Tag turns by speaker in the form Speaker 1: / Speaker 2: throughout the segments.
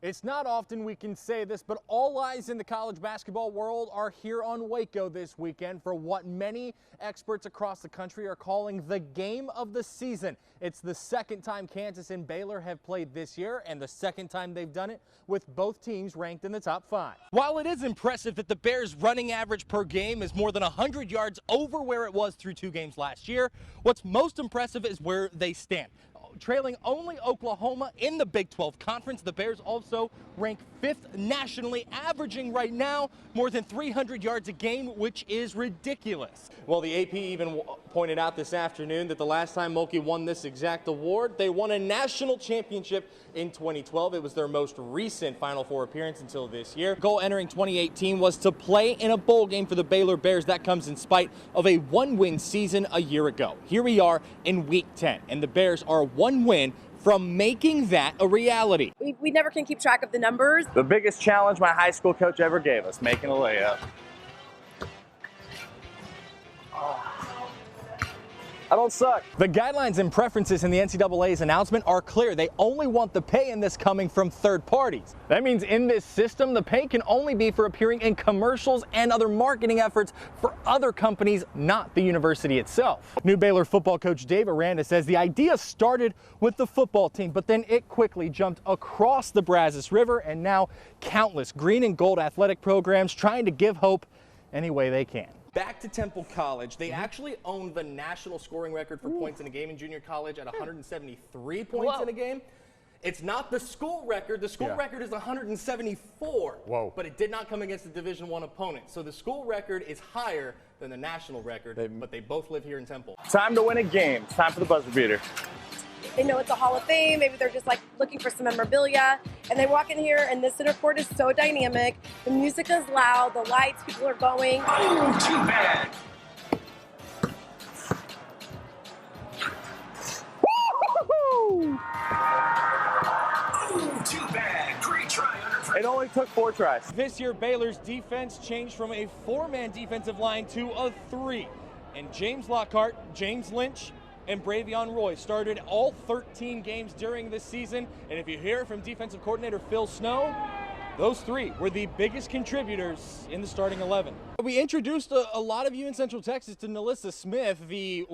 Speaker 1: It's not often we can say this, but all eyes in the college basketball world are here on Waco this weekend for what many experts across the country are calling the game of the season. It's the second time Kansas and Baylor have played this year, and the second time they've done it with both teams ranked in the top 5. While it is impressive that the Bears' running average per game is more than 100 yards over where it was through 2 games last year, what's most impressive is where they stand. Trailing only Oklahoma in the Big 12 Conference, the Bears also rank 5th nationally, averaging right now more than 300 yards a game, which is ridiculous. Well, the AP even pointed out this afternoon that the last time Mulkey won this exact award, they won a national championship in 2012. It was their most recent Final Four appearance until this year. Goal entering 2018 was to play in a bowl game for the Baylor Bears. That comes in spite of a 1-win season a year ago. Here we are in Week 10, and the Bears are 1 win from making that a reality.
Speaker 2: We never can keep track of the numbers.
Speaker 3: The biggest challenge my high school coach ever gave us, making a layup. I don't suck.
Speaker 1: The guidelines and preferences in the NCAA's announcement are clear. They only want the pay in this coming from third parties. That means in this system, the pay can only be for appearing in commercials and other marketing efforts for other companies, not the university itself. New Baylor football coach Dave Aranda says the idea started with the football team, but then it quickly jumped across the Brazos River, and now countless green and gold athletic programs trying to give hope any way they can. Back to Temple College. They actually own the national scoring record for points in a game in junior college at 173 points in a game. It's not the school record. The school record is 174.
Speaker 4: Whoa.
Speaker 1: But it did not come against a Division I opponent. So the school record is higher than the national record, but they both live here in Temple.
Speaker 3: Time to win a game. It's time for the buzzer beater.
Speaker 2: They know it's a Hall of Fame. Maybe they're just like looking for some memorabilia. And they walk in here, and this center court is so dynamic. The music is loud. The lights, people are going.
Speaker 5: Oh, too bad.
Speaker 3: Woo-hoo-hoo!
Speaker 5: Oh, too bad. Great try under pressure.
Speaker 3: It only took 4 tries.
Speaker 1: This year, Baylor's defense changed from a 4-man defensive line to a 3. And James Lockhart, James Lynch, and Bravion Roy started all 13 games during this season. And if you hear from defensive coordinator Phil Snow, those 3 were the biggest contributors in the starting 11. We introduced a lot of you in Central Texas to Nalissa Smith, the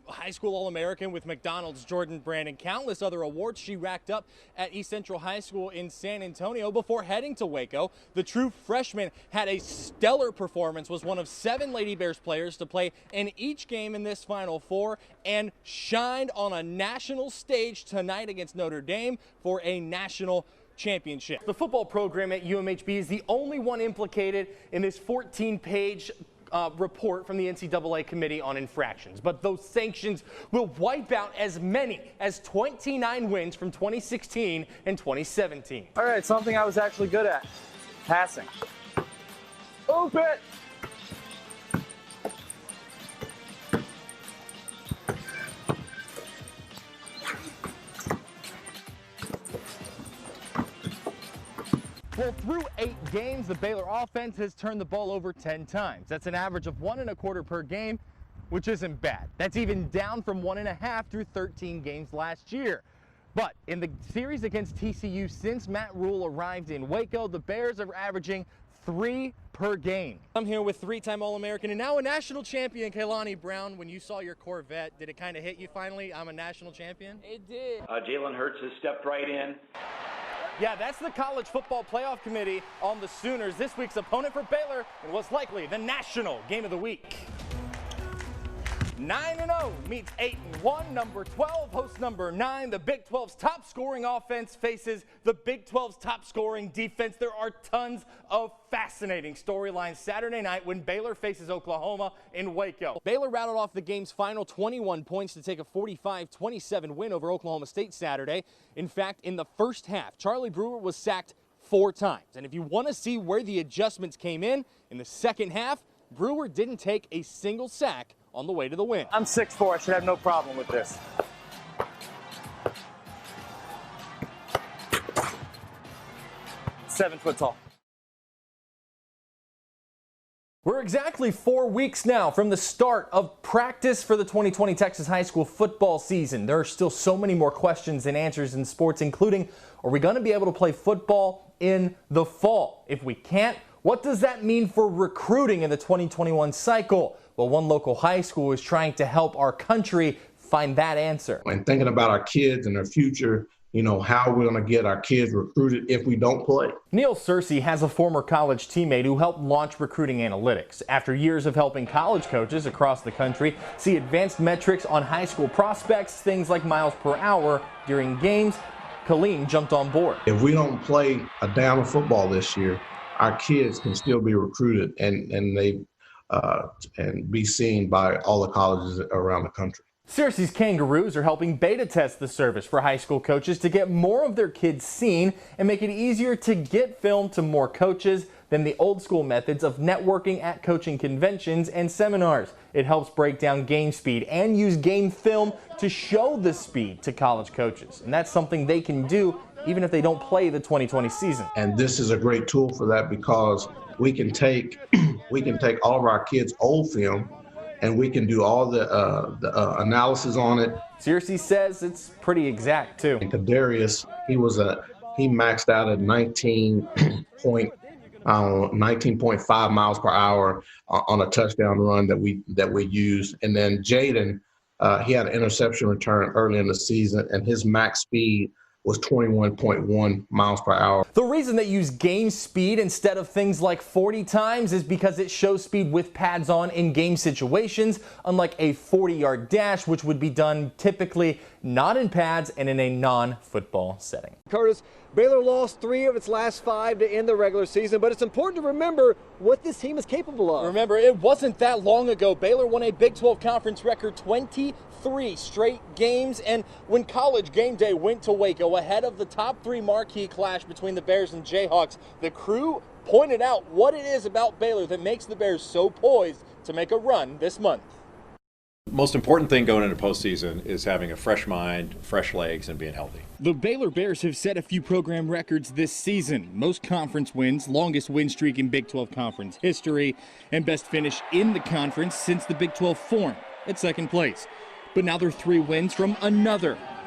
Speaker 1: high school All-American with McDonald's, Jordan Brand, and countless other awards she racked up at East Central High School in San Antonio before heading to Waco. The true freshman had a stellar performance, was one of 7 Lady Bears players to play in each game in this Final Four, and shined on a national stage tonight against Notre Dame for a national championship. The football program at UMHB is the only one implicated in this 14-page report from the NCAA Committee on Infractions. But those sanctions will wipe out as many as 29 wins from 2016 and 2017.
Speaker 3: All right, something I was actually good at. Passing. Oop it!
Speaker 1: Well, through 8 games, the Baylor offense has turned the ball over 10 times. That's an average of 1.25 per game, which isn't bad. That's even down from 1.5 through 13 games last year. But in the series against TCU since Matt Rule arrived in Waco, the Bears are averaging 3 per game. I'm here with 3-time All-American and now a national champion, Kaylani Brown. When you saw your Corvette, did it kind of hit you finally? I'm a national champion?
Speaker 2: It did.
Speaker 6: Jalen Hurts has stepped right in.
Speaker 1: Yeah, that's the College Football Playoff Committee on the Sooners. This week's opponent for Baylor and what's likely the national game of the week. 9-0 meets 8-1. Number 12 hosts number 9. The Big 12's top scoring offense faces the Big 12's top scoring defense. There are tons of fascinating storylines Saturday night when Baylor faces Oklahoma in Waco. Baylor rattled off the game's final 21 points to take a 45-27 win over Oklahoma State Saturday. In fact, in the first half, Charlie Brewer was sacked 4 times. And if you want to see where the adjustments came in the second half, Brewer didn't take a single sack on the way to the win.
Speaker 3: I'm 6'4", I should have no problem with this. 7 foot tall.
Speaker 1: We're exactly 4 weeks now from the start of practice for the 2020 Texas high school football season. There are still so many more questions and answers in sports, including, are we going to be able to play football in the fall? If we can't, what does that mean for recruiting in the 2021 cycle? Well, one local high school is trying to help our country find that answer.
Speaker 4: And thinking about our kids and their future, how we're going to get our kids recruited if we don't play.
Speaker 1: Neil Searcy has a former college teammate who helped launch recruiting analytics. After years of helping college coaches across the country see advanced metrics on high school prospects, things like miles per hour during games, Quillin jumped on board.
Speaker 4: If we don't play a down of football this year, our kids can still be recruited and be seen by all the colleges around the country.
Speaker 1: Searcy's Kangaroos are helping beta test the service for high school coaches to get more of their kids seen and make it easier to get film to more coaches than the old school methods of networking at coaching conventions and seminars. It helps break down game speed and use game film to show the speed to college coaches. And that's something they can do even if they don't play the 2020 season.
Speaker 4: And this is a great tool for that because we can take all of our kids' old film and we can do all the analysis on it.
Speaker 1: Searcy says it's pretty exact too.
Speaker 4: And Kadarius, he maxed out at 19.5 miles per hour on a touchdown run that we used. And then Jaden, he had an interception return early in the season, and his max speed was 21.1 miles per hour.
Speaker 1: The reason they use game speed instead of things like 40 times is because it shows speed with pads on in game situations, unlike a 40-yard dash, which would be done typically not in pads and in a non-football setting.
Speaker 7: Kurtis, Baylor lost 3 of its last 5 to end the regular season, but it's important to remember what this team is capable of.
Speaker 1: Remember, it wasn't that long ago. Baylor won a Big 12 conference record 23 straight games, and when College Game Day went to Waco ahead of the top 3 marquee clash between the Bears and Jayhawks, the crew pointed out what it is about Baylor that makes the Bears so poised to make a run this month.
Speaker 8: Most important thing going into postseason is having a fresh mind, fresh legs, and being healthy.
Speaker 1: The Baylor Bears have set a few program records this season. Most conference wins, longest win streak in Big 12 conference history, and best finish in the conference since the Big 12 formed at second place. But now they're 3 wins from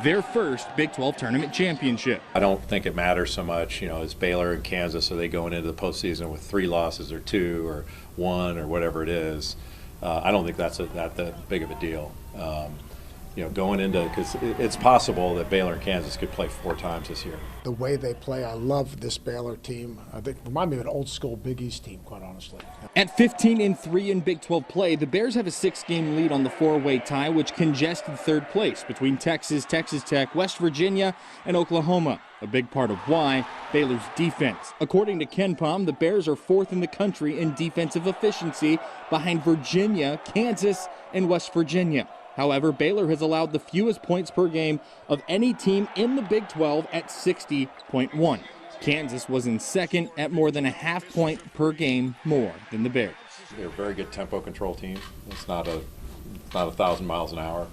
Speaker 1: their first Big 12 tournament championship.
Speaker 8: I don't think it matters so much, as Baylor and Kansas, are they going into the postseason with 3 losses or 2 or 1 or whatever it is. I don't think that's that big of a deal. Going into, because it's possible that Baylor and Kansas could play 4 times this year.
Speaker 9: The way they play, I love this Baylor team. They remind me of an old school Big East team, quite honestly.
Speaker 1: At 15-3 in Big 12 play, the Bears have a 6-game lead on the 4-way tie, which congested third place between Texas, Texas Tech, West Virginia, and Oklahoma. A big part of why Baylor's defense. According to KenPom, the Bears are 4th in the country in defensive efficiency behind Virginia, Kansas, and West Virginia. However, Baylor has allowed the fewest points per game of any team in the Big 12 at 60.1. Kansas was in second at more than a half point per game more than the Bears.
Speaker 8: They're a very good tempo control team. It's not 1,000 miles an hour,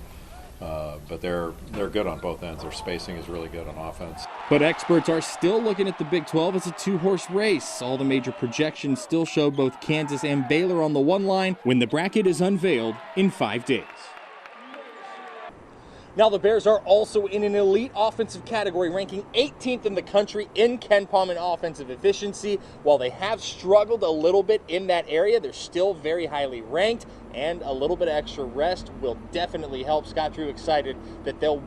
Speaker 8: but they're good on both ends. Their spacing is really good on offense.
Speaker 1: But experts are still looking at the Big 12 as a 2-horse race. All the major projections still show both Kansas and Baylor on the one line when the bracket is unveiled in 5 days. Now the Bears are also in an elite offensive category, ranking 18th in the country in KenPom in offensive efficiency. While they have struggled a little bit in that area, they're still very highly ranked, and a little bit of extra rest will definitely help. Scott Drew excited that they'll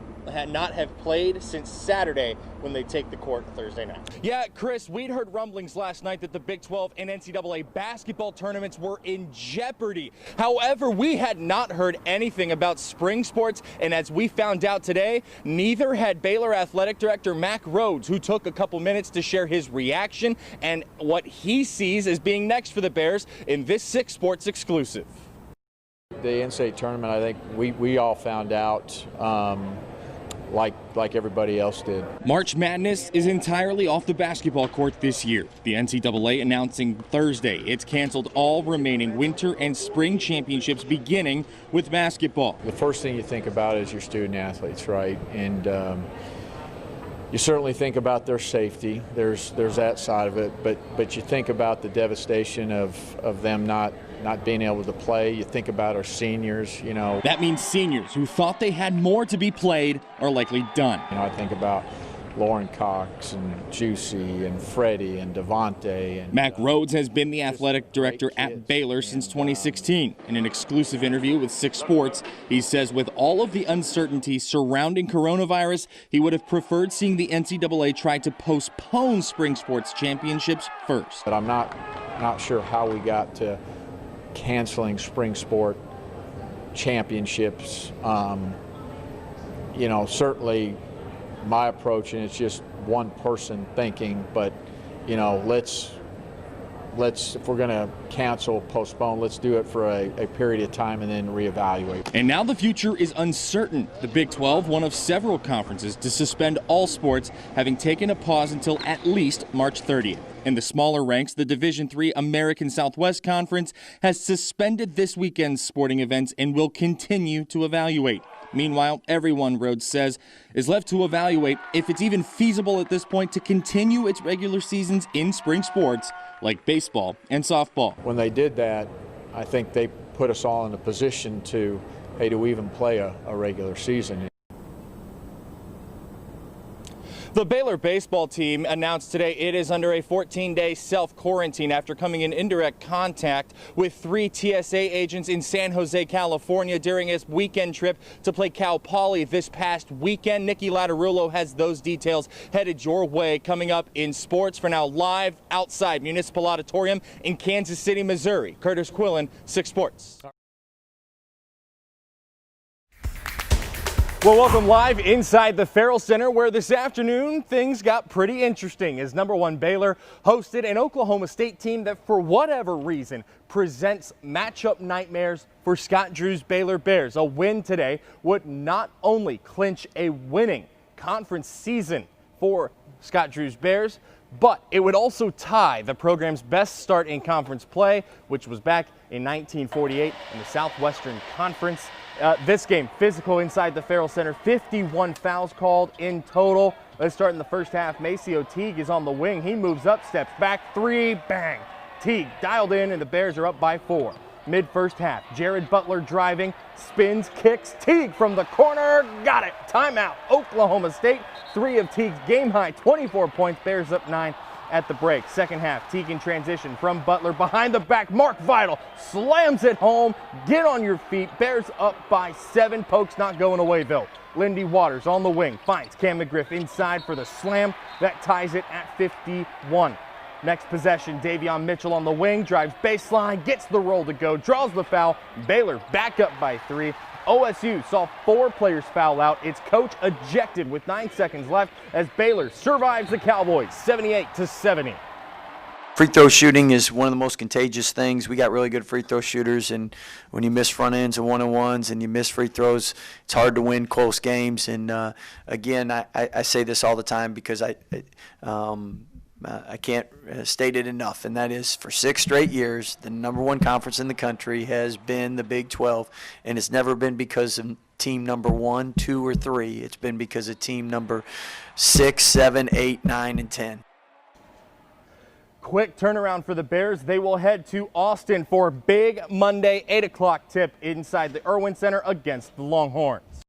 Speaker 1: not have played since Saturday when they take the court Thursday night. Yeah, Chris, we'd heard rumblings last night that the Big 12 and NCAA basketball tournaments were in jeopardy. However, we had not heard anything about spring sports, and as we found out today, neither had Baylor Athletic Director Mack Rhodes, who took a couple minutes to share his reaction and what he sees as being next for the Bears in this 6 Sports exclusive.
Speaker 10: The in-state tournament, I think we all found out like everybody else did.
Speaker 1: March Madness is entirely off the basketball court this year. The NCAA announcing Thursday it's canceled all remaining winter and spring championships beginning with basketball.
Speaker 10: The first thing you think about is your student athletes, right? And you certainly think about their safety. There's that side of it, but you think about the devastation of them not not being able to play. You think about our seniors, you know.
Speaker 1: That means seniors who thought they had more to be played are likely done.
Speaker 10: You know, I think about Lauren Cox and Juicy and Freddie and Devontae. And
Speaker 1: Mac Rhodes has been the athletic director at Baylor since 2016. In an exclusive interview with 6 Sports, he says with all of the uncertainty surrounding coronavirus, he would have preferred seeing the NCAA try to postpone spring sports championships first.
Speaker 10: But I'm not sure how we got to canceling spring sport championships. You know, certainly my approach, and it's just one person thinking, but you know, let's if we're going to cancel, postpone, let's do it for a period of time and then reevaluate.
Speaker 1: And now the future is uncertain. The Big 12, one of several conferences to suspend all sports, having taken a pause until at least March 30th. In the smaller ranks, the Division III American Southwest Conference has suspended this weekend's sporting events and will continue to evaluate. Meanwhile, everyone, Rhodes says, is left to evaluate if it's even feasible at this point to continue its regular seasons in spring sports like baseball and softball.
Speaker 10: When they did that, I think they put us all in a position to, hey, do we even play a regular season?
Speaker 1: The Baylor baseball team announced today it is under a 14-day self-quarantine after coming in indirect contact with 3 TSA agents in San Jose, California during his weekend trip to play Cal Poly this past weekend. Nikki Lattarulo has those details headed your way coming up in sports. For now, live outside Municipal Auditorium in Kansas City, Missouri. Kurtis Quillin, 6 Sports. Well, welcome live inside the Farrell Center, where this afternoon things got pretty interesting as #1 Baylor hosted an Oklahoma State team that, for whatever reason, presents matchup nightmares for Scott Drew's Baylor Bears. A win today would not only clinch a winning conference season for Scott Drew's Bears, but it would also tie the program's best start in conference play, which was back in 1948 in the Southwestern Conference. This game, physical inside the Farrell Center, 51 fouls called in total. Let's start in the first half. Maceo Teague is on the wing. He moves up, steps back, 3, bang. Teague dialed in, and the Bears are up by 4. Mid-first half, Jared Butler driving, spins, kicks, Teague from the corner, got it. Timeout, Oklahoma State. 3 of Teague's game-high 24 points, Bears up 9 at the break. Second half, Teague in transition from Butler behind the back. Mark Vital slams it home. Get on your feet. Bears up by 7. Pokes not going away though. Lindy Waters on the wing finds Cam McGriff inside for the slam. That ties it at 51. Next possession, Davion Mitchell on the wing, drives baseline, gets the roll to go, draws the foul. Baylor back up by 3. OSU saw 4 players foul out. Its coach ejected with 9 seconds left as Baylor survives the Cowboys 78-70.
Speaker 11: Free throw shooting is one of the most contagious things. We got really good free throw shooters, and when you miss front ends and one-on-ones and you miss free throws, it's hard to win close games. And again, I say this all the time because I can't state it enough, and that is for 6 straight years, the #1 conference in the country has been the Big 12, and it's never been because of team number 1, 2, or 3. It's been because of team number 6, 7, 8, 9, and 10.
Speaker 1: Quick turnaround for the Bears. They will head to Austin for big Monday 8 o'clock tip inside the Irwin Center against the Longhorns.